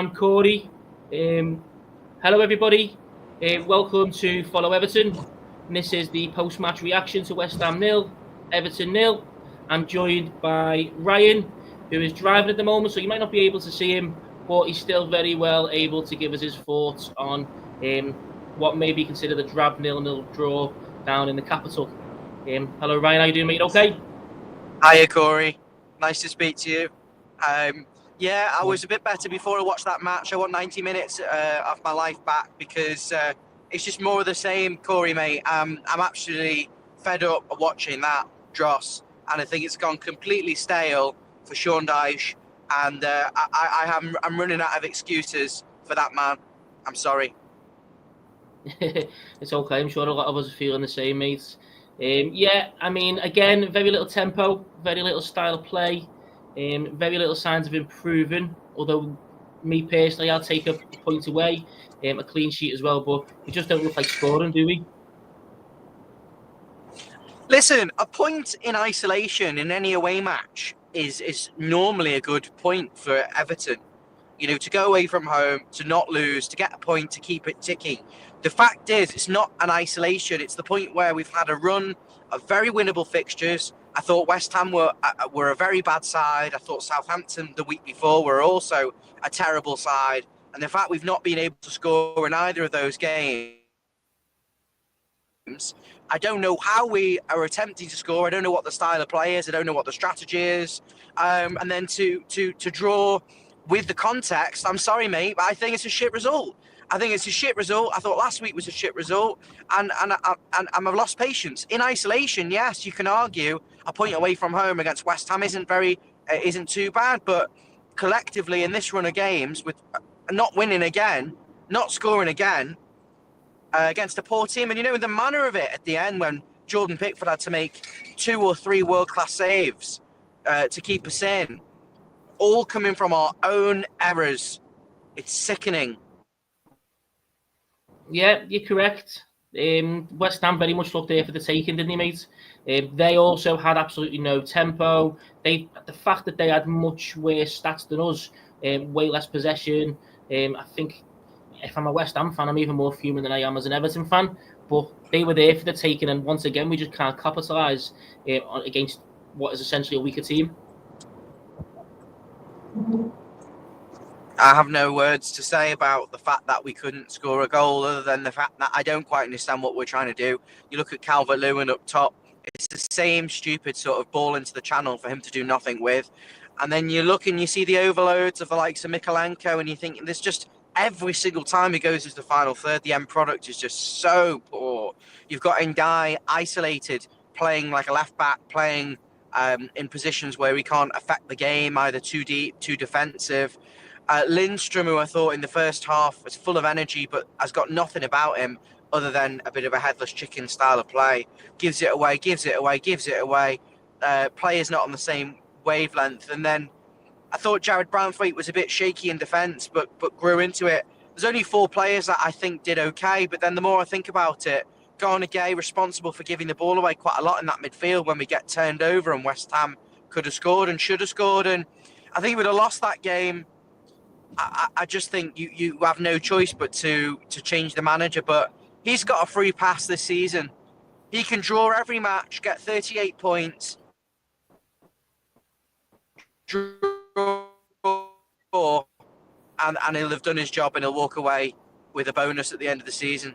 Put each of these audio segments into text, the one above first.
I'm Corey. Hello, everybody. Welcome to Follow Everton. And this is the post-match reaction to West Ham 0, Everton 0. I'm joined by Ryan, who is driving at the moment, so you might not be able to see him, but he's still very well able to give us his thoughts on what may be considered a drab 0-0 draw down in the capital. Hello, Ryan. How you doing, mate? Okay? Hiya, Corey. Nice to speak to you. I was a bit better before I watched that match. I want 90 minutes of my life back because it's just more of the same, Corey, mate. I'm actually fed up of watching that dross, and I think it's gone completely stale for Sean Dyche, and I'm running out of excuses for that man. I'm sorry. It's okay. I'm sure a lot of us are feeling the same, mates. Again, very little tempo, very little style of play, very little signs of improving. Although, me personally, I'll take a point away, a clean sheet as well. But we just don't look like scoring, do we? Listen, a point in isolation in any away match is normally a good point for Everton. You know, to go away from home, to not lose, to get a point, to keep it ticking. The fact is, it's not an isolation. It's the point where we've had a run of very winnable fixtures. I thought West Ham were a very bad side. I thought Southampton the week before were also a terrible side. And the fact we've not been able to score in either of those games, I don't know how we are attempting to score. I don't know what the style of play is. I don't know what the strategy is. And then to draw with the context, I'm sorry, mate, but I think it's a shit result. I thought last week was a shit result, and I've lost patience. In isolation, yes, you can argue a point away from home against West Ham isn't too bad, but collectively in this run of games, with not winning again, not scoring again against a poor team, and you know the manner of it at the end when Jordan Pickford had to make 2 or 3 world-class saves to keep us in, all coming from our own errors. It's sickening. Yeah, you're correct. West Ham very much looked there for the taking, didn't they, mate? They also had absolutely no tempo. The fact that they had much worse stats than us, way less possession. I think if I'm a West Ham fan, I'm even more fuming than I am as an Everton fan. But they were there for the taking, and once again, we just can't capitalise against what is essentially a weaker team. I have no words to say about the fact that we couldn't score a goal, other than the fact that I don't quite understand what we're trying to do. You look at Calvert-Lewin up top, it's the same stupid sort of ball into the channel for him to do nothing with. And then you look and you see the overloads of the likes of Mikalenko, and you think there's just every single time he goes into the final third, the end product is just so poor. You've got Ndiaye isolated, playing like a left back, playing in positions where he can't affect the game, either too deep, too defensive. Lindstrom, who I thought in the first half was full of energy, but has got nothing about him other than a bit of a headless chicken style of play. Gives it away. Players not on the same wavelength. And then I thought Jared Branthwaite was a bit shaky in defence, but grew into it. There's only 4 players that I think did okay, but then the more I think about it, Garner-Gay responsible for giving the ball away quite a lot in that midfield when we get turned over, and West Ham could have scored and should have scored. And I think we'd have lost that game. I just think you have no choice but to change the manager. But he's got a free pass this season. He can draw every match, get 38 points, draw, and he'll have done his job, and he'll walk away with a bonus at the end of the season.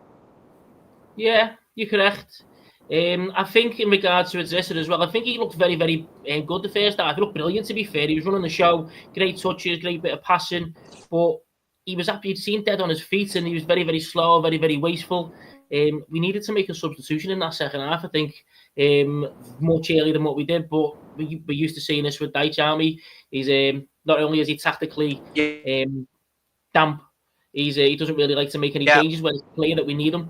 Yeah, you're correct. I think in regards to Aziza as well, I think he looked very, very good the first half. He looked brilliant, to be fair. He was running the show, great touches, great bit of passing, but he was you'd seen dead on his feet, and he was very, very slow, very, very wasteful. We needed to make a substitution in that second half, I think, much earlier than what we did, but we're used to seeing this with Dyche, aren't we? He's not only is he tactically damp, he doesn't really like to make any changes when it's clear that we need him.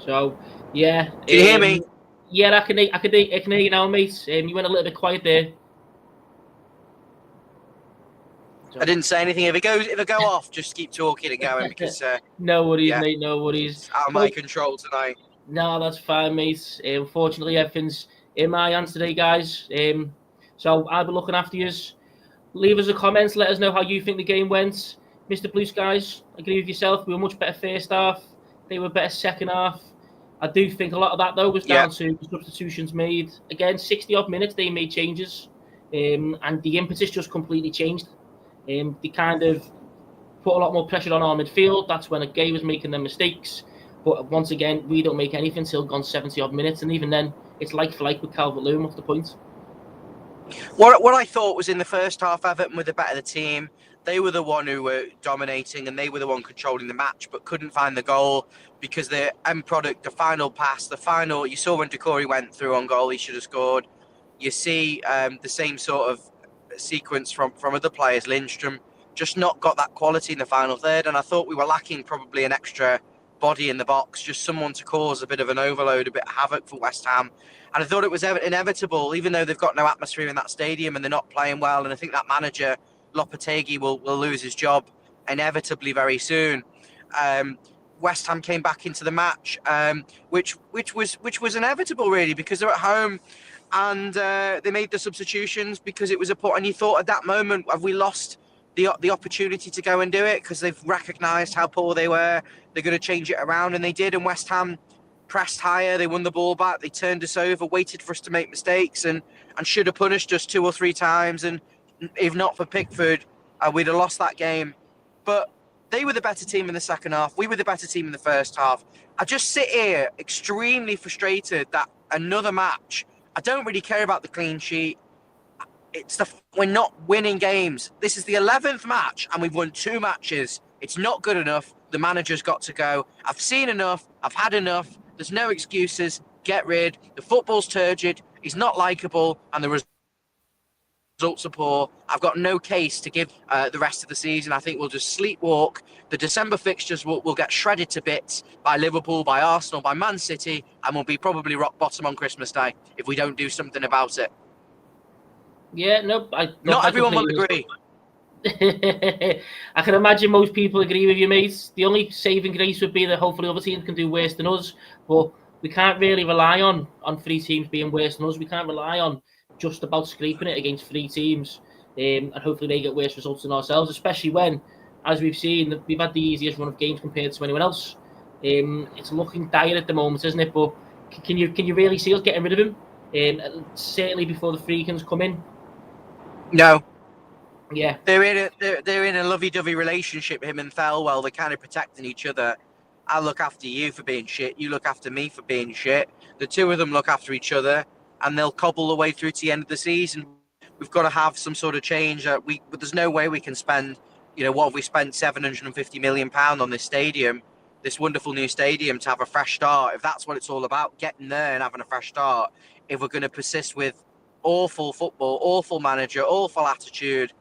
So, yeah. Can you hear me? Yeah, I can hear you now, mate. You went a little bit quiet there. So, I didn't say anything. If I go off, just keep talking and going, because no worries, mate. No worries. It's out of my control tonight. No, that's fine, mate. Unfortunately, everything's in my hands today, guys. So I'll be looking after you. Leave us a comment. Let us know how you think the game went. Mr. Blue Skies, agree with yourself. We were much better first half. They were better second half. I do think a lot of that, though, was down to the substitutions made. Again, 60-odd minutes, they made changes. And the impetus just completely changed. They kind of put a lot more pressure on our midfield. That's when Gay was making their mistakes. But once again, we don't make anything until gone 70-odd minutes. And even then, it's like for like with Calvert-Lewin off the point. What I thought was in the first half, Everton were the better team. They were the one who were dominating and they were the one controlling the match, but couldn't find the goal because the end product, the final pass, you saw when Decore went through on goal, he should have scored. You see the same sort of sequence from other players. Lindstrom just not got that quality in the final third, and I thought we were lacking probably an extra body in the box, just someone to cause a bit of an overload, a bit of havoc for West Ham. And I thought it was inevitable, even though they've got no atmosphere in that stadium and they're not playing well. And I think that manager, Lopetegui, will lose his job inevitably very soon. West Ham came back into the match, which was inevitable, really, because they're at home and they made the substitutions because it was a point. And you thought at that moment, have we lost the opportunity to go and do it? Because they've recognised how poor they were. They're going to change it around, and they did. And West Ham pressed higher, they won the ball back, they turned us over, waited for us to make mistakes, and should have punished us 2 or 3 times. And if not for Pickford, we'd have lost that game. But they were the better team in the second half. We were the better team in the first half. I just sit here extremely frustrated that another match, I don't really care about the clean sheet. We're not winning games. This is the 11th match and we've won 2 matches. It's not good enough. The manager's got to go. I've seen enough. I've had enough. There's no excuses. Get rid. The football's turgid. He's not likeable, and the results are poor. I've got no case to give the rest of the season. I think we'll just sleepwalk. The December fixtures will get shredded to bits by Liverpool, by Arsenal, by Man City, and we'll be probably rock bottom on Christmas Day if we don't do something about it. Yeah, no, not everyone will agree. I can imagine most people agree with you, mate. The only saving grace would be that hopefully other teams can do worse than us, but we can't really rely on 3 teams being worse than us. We can't rely on just about scraping it against 3 teams, and hopefully they get worse results than ourselves, especially when, as we've seen, we've had the easiest run of games compared to anyone else. It's looking dire at the moment, isn't it? But can you really see us getting rid of him? Certainly before the Freakins come in. No. Yeah, they're in a lovey-dovey relationship, him and Thelwell. They're kind of protecting each other. I look after you for being shit. You look after me for being shit. The 2 of them look after each other, and they'll cobble the way through to the end of the season. We've got to have some sort of change. But there's no way we can spend, what have we spent £750 million on this stadium, this wonderful new stadium, to have a fresh start. If that's what it's all about, getting there and having a fresh start. If we're going to persist with awful football, awful manager, awful attitude.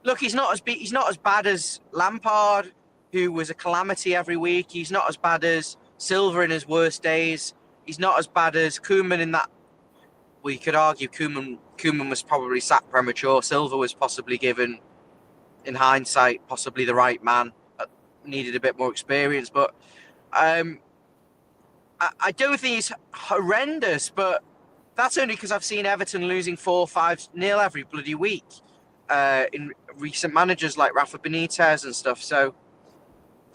Look, he's not as bad as Lampard, who was a calamity every week. He's not as bad as Silva in his worst days. He's not as bad as Koeman in that. Well, you could argue Koeman was probably sacked premature. Silva was possibly given, in hindsight, possibly the right man. Needed a bit more experience, but I don't think he's horrendous. But that's only because I've seen Everton losing 4-5-0 every bloody week. In recent managers like Rafa Benitez and stuff. So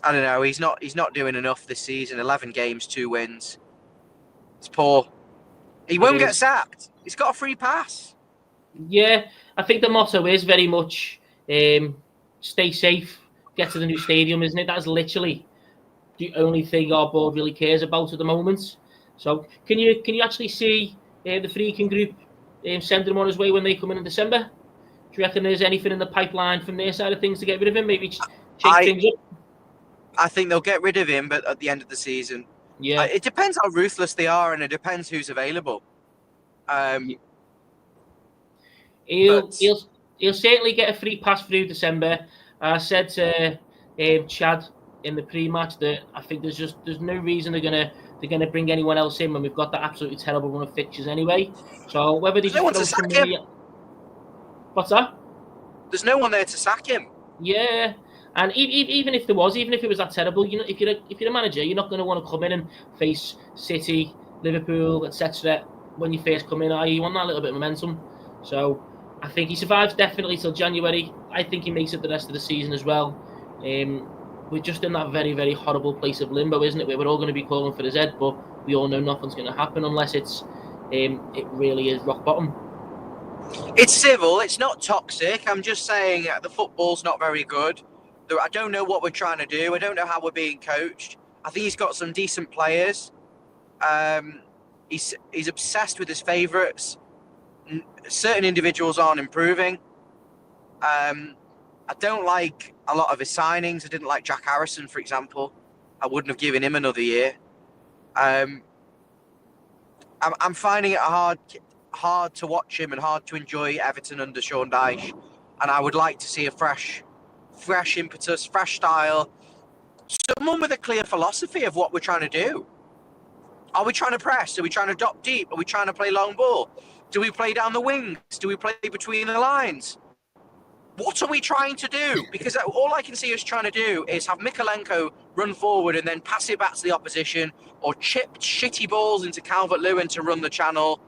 I don't know. He's not doing enough this season. 11 games, 2 wins. It's poor. He won't get sacked. He's got a free pass. Yeah, I think the motto is very much stay safe, get to the new stadium, isn't it? That's literally the only thing our board really cares about at the moment. So can you actually see the Freaking group sending him on his way when they come in December? Do you reckon there's anything in the pipeline from their side of things to get rid of him? Maybe change things up? I think they'll get rid of him, but at the end of the season. Yeah. It depends how ruthless they are, and it depends who's available. He'll certainly get a free pass through December. I said to Chad in the pre-match that I think there's no reason they're gonna bring anyone else in when we've got that absolutely terrible run of fixtures anyway. So whether they just throw some money. What's that? There's no one there to sack him. Yeah, and even if there was, even if it was that terrible, if you're a manager, you're not going to want to come in and face City, Liverpool, etc. when you first come in, you want that little bit of momentum. So I think he survives definitely till January. I think he makes it the rest of the season as well. We're just in that very, very horrible place of limbo, isn't it? Where we're all going to be calling for his head, but we all know nothing's going to happen unless it really is rock bottom. It's civil, it's not toxic. I'm just saying the football's not very good. I don't know what we're trying to do. I don't know how we're being coached. I think he's got some decent players. He's obsessed with his favourites. Certain individuals aren't improving. I don't like a lot of his signings. I didn't like Jack Harrison, for example. I wouldn't have given him another year. I'm finding it hard to watch him and hard to enjoy Everton under Sean Dyche. And I would like to see a fresh impetus, fresh style, someone with a clear philosophy of what we're trying to do. Are we trying to press? Are we trying to drop deep? Are we trying to play long ball? Do we play down the wings? Do we play between the lines? What are we trying to do? Because all I can see us trying to do is have Mykolenko run forward and then pass it back to the opposition, or chip shitty balls into Calvert-Lewin to run the channel.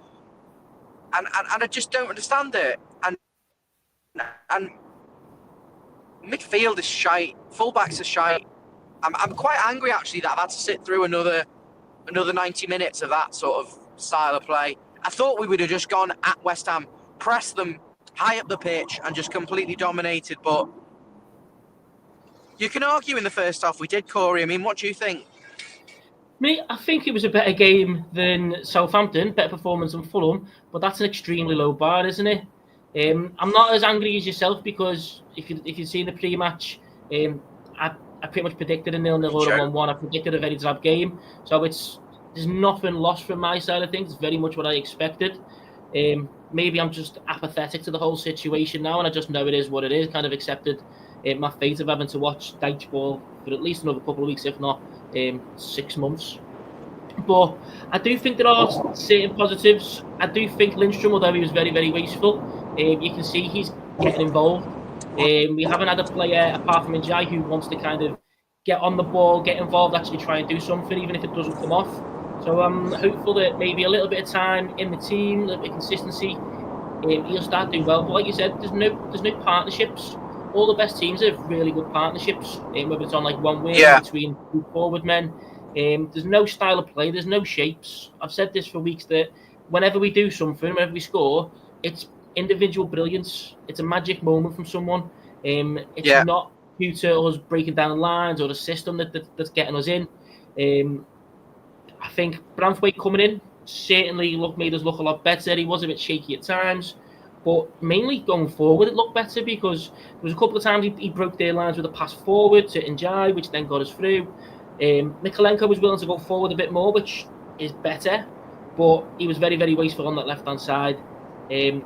And I just don't understand it. And midfield is shite. Fullbacks are shite. I'm quite angry actually that I've had to sit through another 90 minutes of that sort of style of play. I thought we would have just gone at West Ham, pressed them high up the pitch and just completely dominated. But you can argue in the first half we did, Corey. I mean, what do you think? I think it was a better game than Southampton, better performance than Fulham, but that's an extremely low bar, isn't it? I'm not as angry as yourself because if you've seen the pre-match, I pretty much predicted a 0-0 or a 1-1. I predicted a very drab game. So there's nothing lost from my side of things. It's very much what I expected. Maybe I'm just apathetic to the whole situation now, and I just know it is what it is. Kind of accepted my fate of having to watch Dyche ball for at least another couple of weeks, if not 6 months. But I do think there are certain positives. I do think Lindstrom, although he was very, very wasteful, you can see he's getting involved. We haven't had a player apart from Njai who wants to kind of get on the ball, get involved, actually try and do something, even if it doesn't come off. So I'm hopeful that maybe a little bit of time in the team, a little bit of consistency, he'll start doing well. But like you said, there's no partnerships. All the best teams have really good partnerships, whether it's on like one wing between two forward men. There's no style of play, there's no shapes. I've said this for weeks that whenever we do something, whenever we score, it's individual brilliance. It's a magic moment from someone. It's not due to us breaking down lines or the system that's getting us in. I think Branthwaite coming in certainly made us look a lot better. He was a bit shaky at times, but mainly going forward it looked better because there was a couple of times he broke their lines with a pass forward to Njai, which then got us through. Mykolenko was willing to go forward a bit more, which is better, but he was very, very wasteful on that left-hand side. And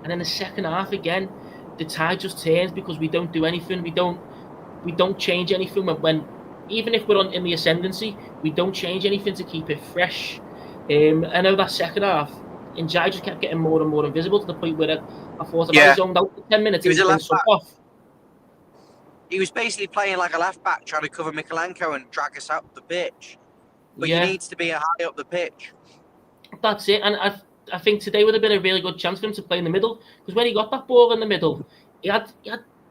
then the second half, again, the tide just turns because we don't do anything. We don't change anything when even if we're in the ascendancy, we don't change anything to keep it fresh. I know that second half, Njai just kept getting more and more invisible to the point where I thought I zoned out for 10 minutes. He was a left back. He was basically playing like a left back, trying to cover Mykolenko and drag us up the pitch. But he needs to be high up the pitch. That's it. And I think today would have been a really good chance for him to play in the middle, because when he got that ball in the middle, he had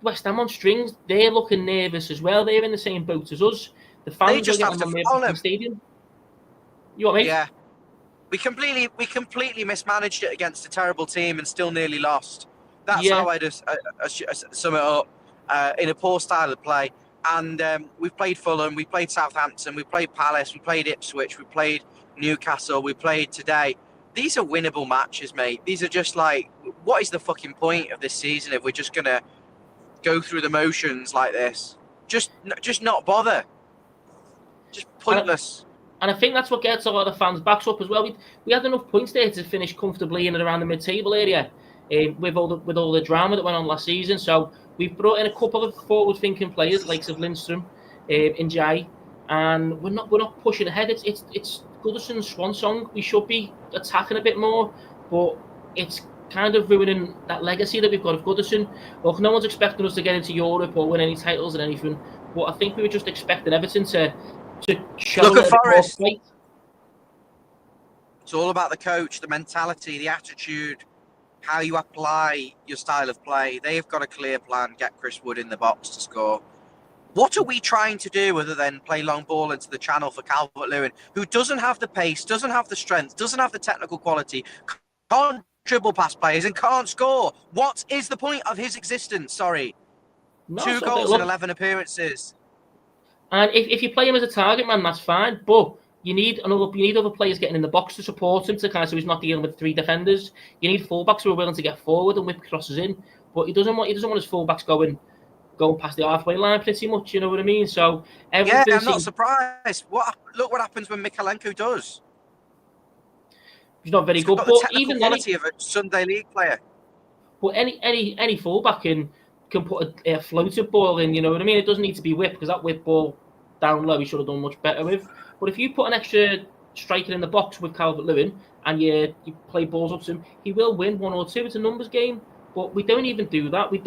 West Ham on strings. They're looking nervous as well. They're in the same boat as us. The fans just have to follow him. The stadium. You want me? Yeah. We completely mismanaged it against a terrible team and still nearly lost. That's how I just sum it up. In a poor style of play. And we've played Fulham, we played Southampton, we played Palace, we played Ipswich, we played Newcastle, we played today. These are winnable matches, mate. These are just like, what is the fucking point of this season if we're just going to go through the motions like this? Just not bother. Just pointless. And I think that's what gets a lot of fans' backs up as well. We had enough points there to finish comfortably in and around the mid-table area with all the drama that went on last season. So we've brought in a couple of forward-thinking players, like Lindstrom, Njai, and we're not pushing ahead. It's Goodison's swan song. We should be attacking a bit more, but it's kind of ruining that legacy that we've got of Goodison. Look, no one's expecting us to get into Europe or win any titles and anything, but I think we were just expecting Everton to show Look at Forest. It's all about the coach, the mentality, the attitude, how you apply your style of play. They have got a clear plan. Get Chris Wood in the box to score. What are we trying to do other than play long ball into the channel for Calvert-Lewin, who doesn't have the pace, doesn't have the strength, doesn't have the technical quality, can't dribble past players and can't score? What is the point of his existence? Sorry. No, 2 so goals in look, 11 appearances. and if you play him as a target man, that's fine. But you need other players getting in the box to support him, to kind of, so he's not dealing with 3 defenders. You need fullbacks who are willing to get forward and whip crosses in. But he doesn't want his fullbacks going past the halfway line, pretty much. You know what I mean? So Yeah, I'm not surprised. Look what happens when Mikalenko does. He's not very He's good. got the But technical even quality of a Sunday League player. But any fullback can put a floated ball in. You know what I mean? It doesn't need to be whipped, because that whip ball down low he should have done much better with. But if you put an extra striker in the box with Calvert-Lewin and you play balls up to him, he will win 1 or 2. It's a numbers game. But we don't even do that. We've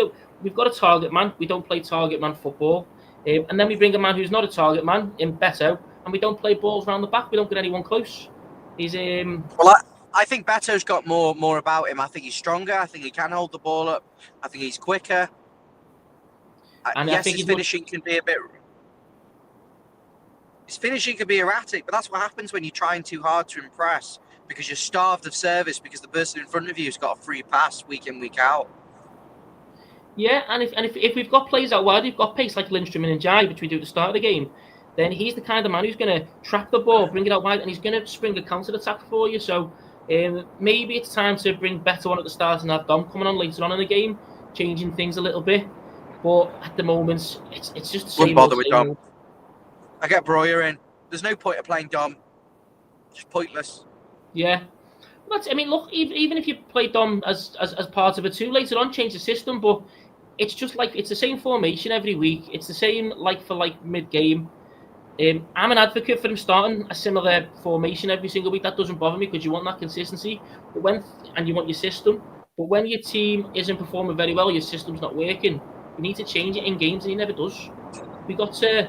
got a target man. We don't play target man football. And then we bring a man who's not a target man in Beto, and we don't play balls around the back. We don't get anyone close. He's Well, I think Beto's got more about him. I think he's stronger. I think he can hold the ball up. I think he's quicker. And yes, his finishing can be a bit. His finishing can be erratic, but that's what happens when you're trying too hard to impress, because you're starved of service, because the person in front of you has got a free pass week in, week out. Yeah, and if we've got players out wide, we've got pace like Lindstrom and Njai, which we do at the start of the game, then he's the kind of man who's going to trap the ball, bring it out wide, and he's going to spring a counter attack for you. So maybe it's time to bring Beto on at the start and have Dom coming on later on in the game, changing things a little bit. But at the moment, it's just the same. Wouldn't bother with Dom. I get Breuer in. There's no point of playing Dom. Just pointless. Yeah. I mean, look, even if you play Dom as part of a 2 later on, change the system, but it's just like it's the same formation every week. It's the same like for like mid-game. I'm an advocate for him starting a similar formation every single week. That doesn't bother me, because you want that consistency. And you want your system. But when your team isn't performing very well, your system's not working, you need to change it in games, and he never does. We got to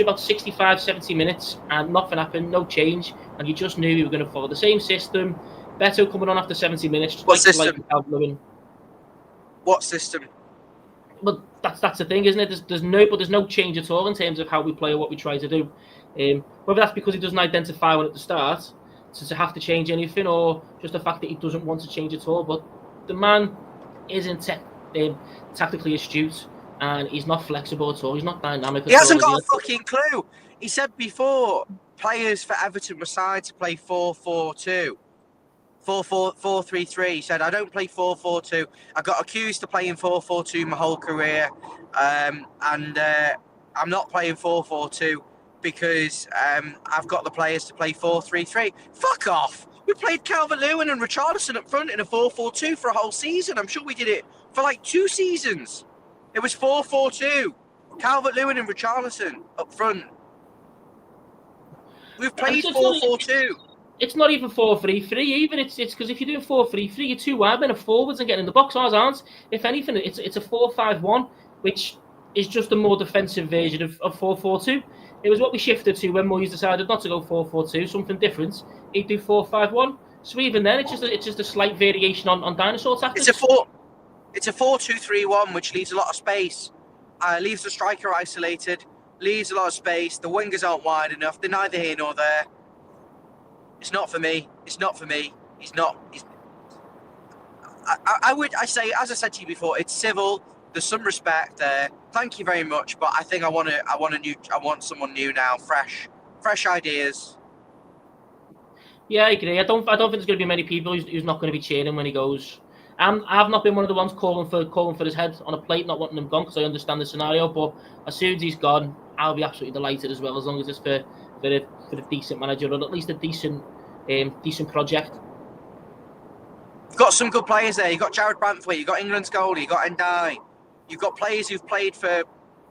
about 65, 70 minutes, and nothing happened, no change, and you just knew we were going to follow the same system. Beto coming on after 70 minutes. What system? What system? But that's the thing, isn't it? There's no change at all in terms of how we play or what we try to do. Whether that's because he doesn't identify one at the start, to have to change anything, or just the fact that he doesn't want to change at all. But the man isn't tactically astute, and he's not flexible at all. He's not dynamic. He hasn't got a fucking clue. He said before players for Everton were signed to play 4-4-2. 4-3-3. He said, I don't play 4-4-2. I got accused of playing 4-4-2 my whole career. And I'm not playing 4-4-2 because I've got the players to play 4-3-3. Fuck off. We played Calvert-Lewin and Richarlison up front in a 4-4-2 for a whole season. I'm sure we did it for like 2 seasons. It was 4-4-2. Calvert-Lewin and Richarlison up front. We've played 4-4-2. It's not even 4-3-3 even. It's because if you're doing 4-3-3, you're 2 wide men are forwards and getting in the box. Ours aren't. If anything, it's a 4-5-1, which is just a more defensive version of 4-4-2. It was what we shifted to when Moyes decided not to go 4-4-2, something different. He'd do 4-5-1. So even then, it's just a slight variation on dinosaur tactics. It's a 4-2-3-1, which leaves a lot of space. Leaves the striker isolated. Leaves a lot of space. The wingers aren't wide enough. They're neither here nor there. It's not for me. It's not for me. I say, as I said to you before, it's civil. There's some respect there. Thank you very much, but I think I want someone new now, fresh ideas. Yeah, I agree. I don't think there's going to be many people who's not going to be cheering when he goes. I've not been one of the ones calling for his head on a plate, not wanting him gone, because I understand the scenario. But as soon as he's gone, I'll be absolutely delighted as well, as long as it's for a decent manager, or at least a decent project. You've got some good players there. You've got Jared Branthwaite, you've got England's goalie, you've got Ndai. You've got players who've played for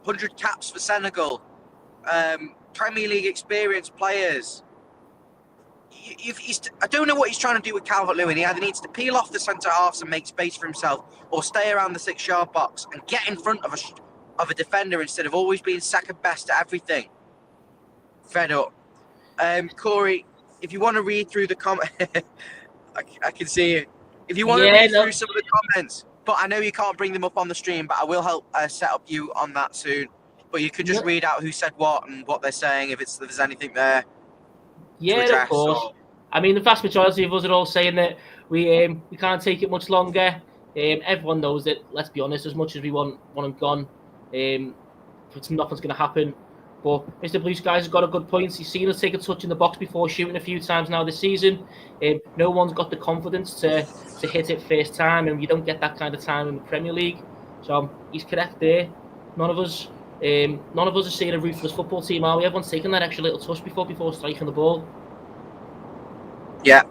100 caps for Senegal. Premier League experienced players. I don't know what he's trying to do with Calvert-Lewin. He either needs to peel off the centre-halves and make space for himself, or stay around the 6-yard box and get in front of a defender instead of always being second best at everything. Fed up. Corey, if you want to read through the comment, I can see it. If you want to Yeah, read no. through some of the comments, but I know you can't bring them up on the stream, but I will help set up you on that soon. But you could just read out who said what and what they're saying if there's anything there to address. Of course. I mean, the vast majority of us are all saying that we can't take it much longer. Everyone knows that. Let's be honest. As much as we want them gone, nothing's going to happen. But Mr. Blue Skies has got a good point. He's seen us take a touch in the box before shooting a few times now this season. No one's got the confidence to hit it first time, and you don't get that kind of time in the Premier League. So he's correct there. None of us are seeing a ruthless football team, are we? Everyone's taking that extra little touch before striking the ball. Yeah.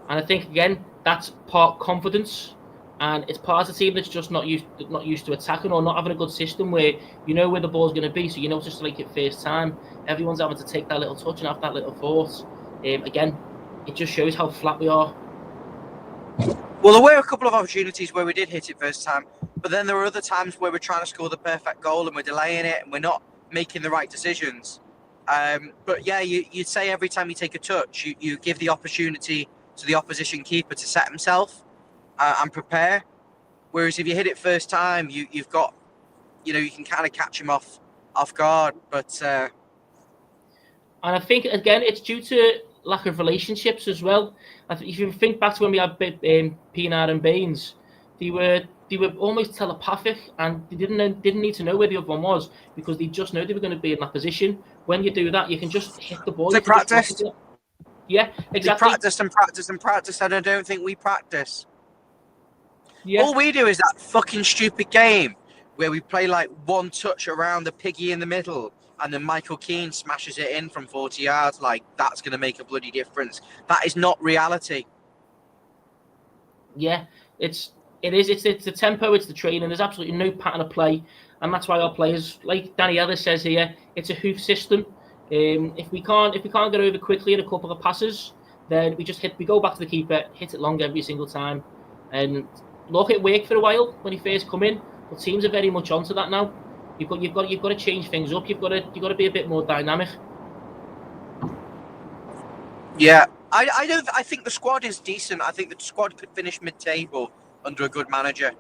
And I think again that's part confidence, and it's part of the team that's just not used to attacking or not having a good system where you know where the ball's going to be, so you know to strike it first time. Everyone's having to take that little touch and have that little thought. Again, it just shows how flat we are. Well, there were a couple of opportunities where we did hit it first time, but then there were other times where we're trying to score the perfect goal and we're delaying it and we're not making the right decisions. But yeah, you'd say every time you take a touch, you give the opportunity to the opposition keeper to set himself and prepare. Whereas if you hit it first time, you've got, you can kind of catch him off guard. But and I think again, it's due to lack of relationships as well. If you think back to when we had Pienaar and Baines, they were almost telepathic, and they didn't need to know where the other one was because they just know they were going to be in that position. When you do that, you can just hit the ball. They practiced. Yeah, exactly. They practiced and practiced and practiced, and I don't think we practice. Yeah. All we do is that fucking stupid game where we play like one touch around the piggy in the middle, and then Michael Keane smashes it in from 40 yards. Like, that's going to make a bloody difference. That is not reality. Yeah, it is. It's the tempo, it's the training. There's absolutely no pattern of play, and that's why our players, like Danny Ellis says here, it's a hoof system. If we can't get over quickly in a couple of passes, then we go back to the keeper, hit it long every single time, and look, it worked for a while when he first come in, but teams are very much onto that now. You've got to change things up. You've got to be a bit more dynamic. Yeah, I think the squad is decent. I think the squad could finish mid-table under a good manager.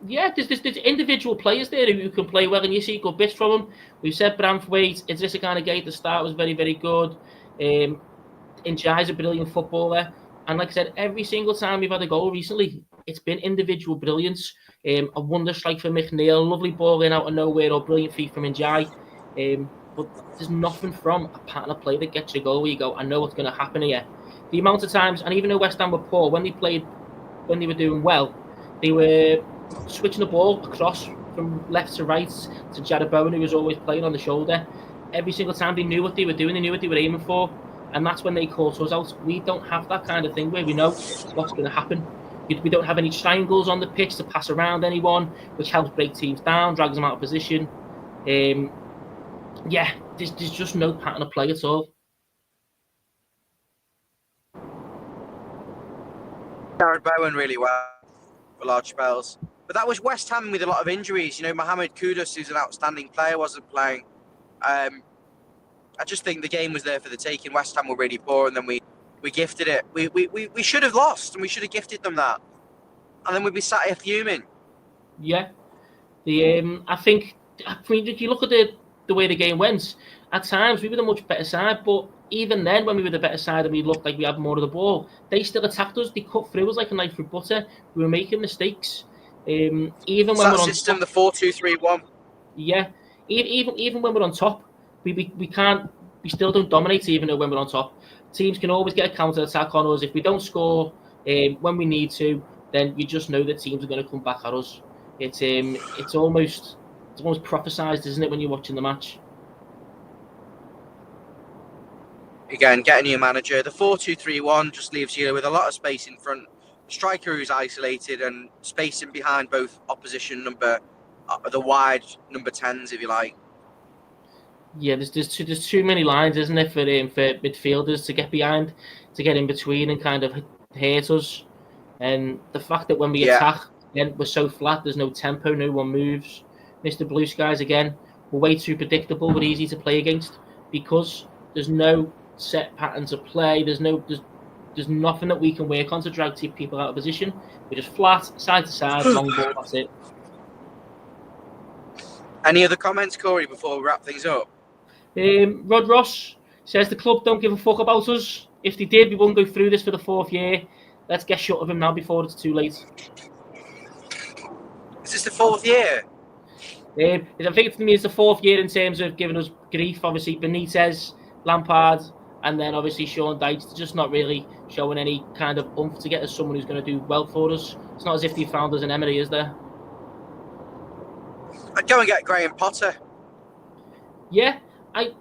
Yeah, there's individual players there who can play well, and you see good bits from them. We've said Branthwaite, is this a kind of game at the start was very, very good. Njai's a brilliant footballer. And like I said, every single time we've had a goal recently, it's been individual brilliance. A wonder strike from McNeil, lovely ball in out of nowhere, or brilliant feat from Njai. But there's nothing from a pattern of play that gets you a goal where you go, I know what's going to happen here. The amount of times, and even though West Ham were poor, when they were doing well, they were switching the ball across from left to right to Jared Bowen, who was always playing on the shoulder. Every single time they knew what they were doing, they knew what they were aiming for, and that's when they caught us out. We don't have that kind of thing where we know what's going to happen. We don't have any triangles on the pitch to pass around anyone, which helps break teams down, drags them out of position. Yeah, there's just no pattern of play at all. Jared Bowen really well for large spells. But that was West Ham with a lot of injuries. Mohamed Kudus, who's an outstanding player, wasn't playing. I just think the game was there for the taking. West Ham were really poor, and then we gifted it. We should have lost, and we should have gifted them that. And then we'd be sat here fuming. Yeah. I mean, if you look at the way the game went, at times we were the much better side, but even then, when we were the better side and we looked like we had more of the ball, they still attacked us. They cut through us like a knife through butter. We were making mistakes. Even when we're on system, top, the 4-2-3-1. Yeah, even when we're on top, we can't. We still don't dominate, even though when we're on top, teams can always get a counter attack on us. If we don't score when we need to, then you just know that teams are going to come back at us. It's almost prophesized, isn't it, when you're watching the match? Again, get a new manager. The 4-2-3-1 just leaves you with a lot of space in front. Striker who's isolated and spacing behind both opposition the wide number 10s, if you like. Yeah, there's too many lines, isn't it, for midfielders to get behind, to get in between and kind of hurt us. And the fact that when we attack, then we're so flat, there's no tempo, no one moves. Mr. Blue Skies, again, we're way too predictable, we're easy to play against because There's no set patterns of play. There's nothing that we can work on to drag people out of position. We're just flat, side to side, long ball. That's it. Any other comments, Corey, before we wrap things up? Rod Ross says the club don't give a fuck about us. If they did, we wouldn't go through this for the 4th year. Let's get shut of him now before it's too late. Is this the 4th year? I think it means the 4th year in terms of giving us grief. Obviously, Benitez, Lampard, and then obviously Sean Dyche, just not really showing any kind of oomph to get us someone who's going to do well for us. It's not as if they found us an Emery, is there? I'd go and get Graham Potter. Yeah,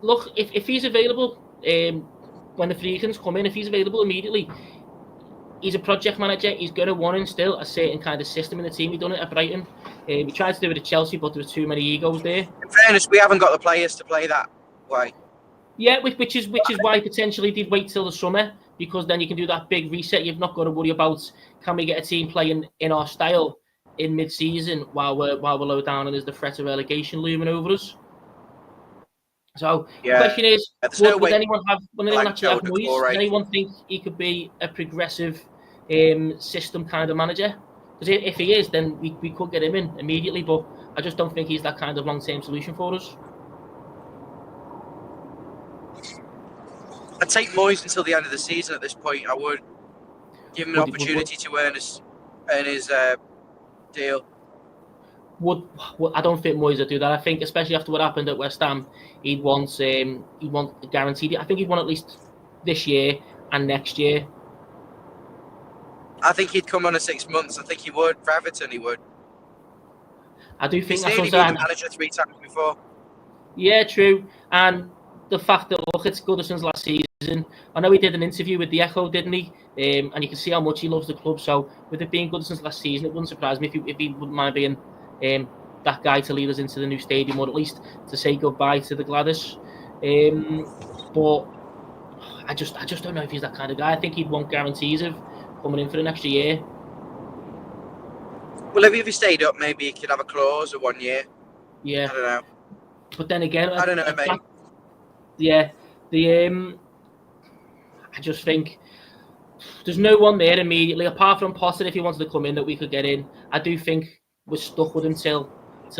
look, if he's available, when the free agents come in, if he's available immediately, he's a project manager. He's going to want to instill a certain kind of system in the team. He done it at Brighton. He tried to do it at Chelsea, but there was too many egos there. In fairness, we haven't got the players to play that way. Yeah, which is why potentially they'd wait till the summer, because then you can do that big reset. You've not got to worry about, can we get a team playing in our style in mid-season while we're low down and there's the threat of relegation looming over us. So the question is, would anyone actually have Moyes? Does anyone think he could be a progressive system kind of manager? Because if he is, then we could get him in immediately, but I just don't think he's that kind of long-term solution for us. I'd take Moyes until the end of the season at this point. I would give him an opportunity to earn his deal. I don't think Moyes would do that. I think, especially after what happened at West Ham, he'd want guaranteed. I think he'd want at least this year and next year. I think he'd come on a 6 months. I think he would. For Everton, he would. I do think that's what I'm manager 3 times before. Yeah, true. And the fact that, look, it's Goodison's last season. I know he did an interview with the Echo, didn't he? And you can see how much he loves the club. So with it being Goodison's last season, it wouldn't surprise me if he wouldn't mind being that guy to lead us into the new stadium, or at least to say goodbye to the Gladys. But I just don't know if he's that kind of guy. I think he'd want guarantees of coming in for an extra year. Well, if he stayed up, maybe he could have a clause of 1 year. Yeah. I don't know. But then again, I don't know, mate. Yeah. I just think there's no one there immediately, apart from Potter, if he wanted to come in, that we could get in. I do think we're stuck with him till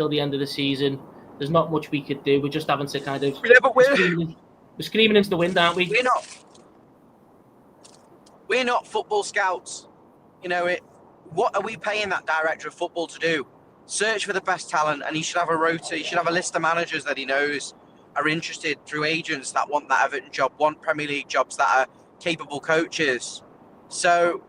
the end of the season. There's not much we could do. We're just having to kind of... Yeah, but we're screaming into the wind, aren't we? We're not football scouts. You know, what are we paying that director of football to do? Search for the best talent, and he should have a rota. He should have a list of managers that he knows are interested through agents that want that Everton job, want Premier League jobs, that are capable coaches. So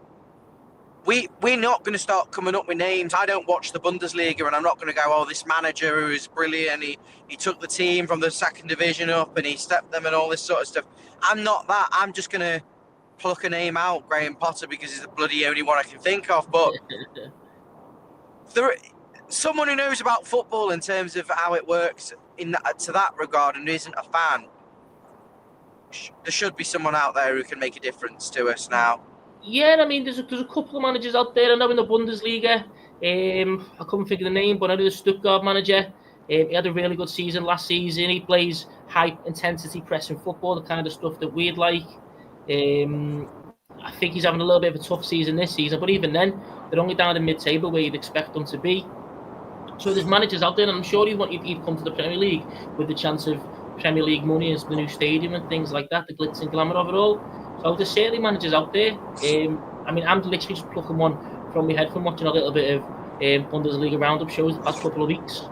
we're not going to start coming up with names. I don't watch the Bundesliga, and I'm not going to go, oh, this manager who is brilliant, he took the team from the second division up and he stepped them and all this sort of stuff. I'm not that. I'm just going to pluck a name out, Graham Potter, because he's the bloody only one I can think of. But someone who knows about football in terms of how it works to that regard and isn't a fan, there should be someone out there who can make a difference to us now. Yeah, I mean, there's a couple of managers out there. I know in the Bundesliga, I couldn't think of the name, but I know the Stuttgart manager. He had a really good season last season. He plays high-intensity pressing football, the kind of stuff that we'd like. I think he's having a little bit of a tough season this season, but even then, they're only down in mid-table where you'd expect them to be. So there's managers out there, and I'm sure he'd come to the Premier League with the chance of Premier League money as the new stadium and things like that, the glitz and glamour of it all. So there's certainly managers out there. I mean, I'm literally just plucking one from my head from watching a little bit of Bundesliga roundup shows the past couple of weeks.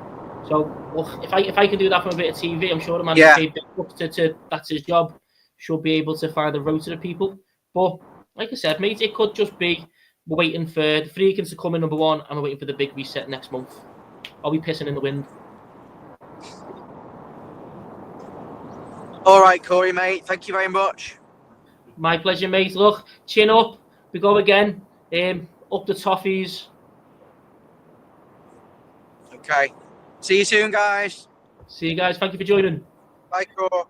So look, if I can do that from a bit of TV, I'm sure the manager paid to that's his job, should be able to find a rota of people. But like I said, mate, it could just be we're waiting for the free agents to come in, number one, and we're waiting for the big reset next month. Are we pissing in the wind? All right, Corey, mate. Thank you very much. My pleasure, mate. Look, chin up. We go again. Up the toffees. Okay. See you soon, guys. See you guys. Thank you for joining. Bye, Corey.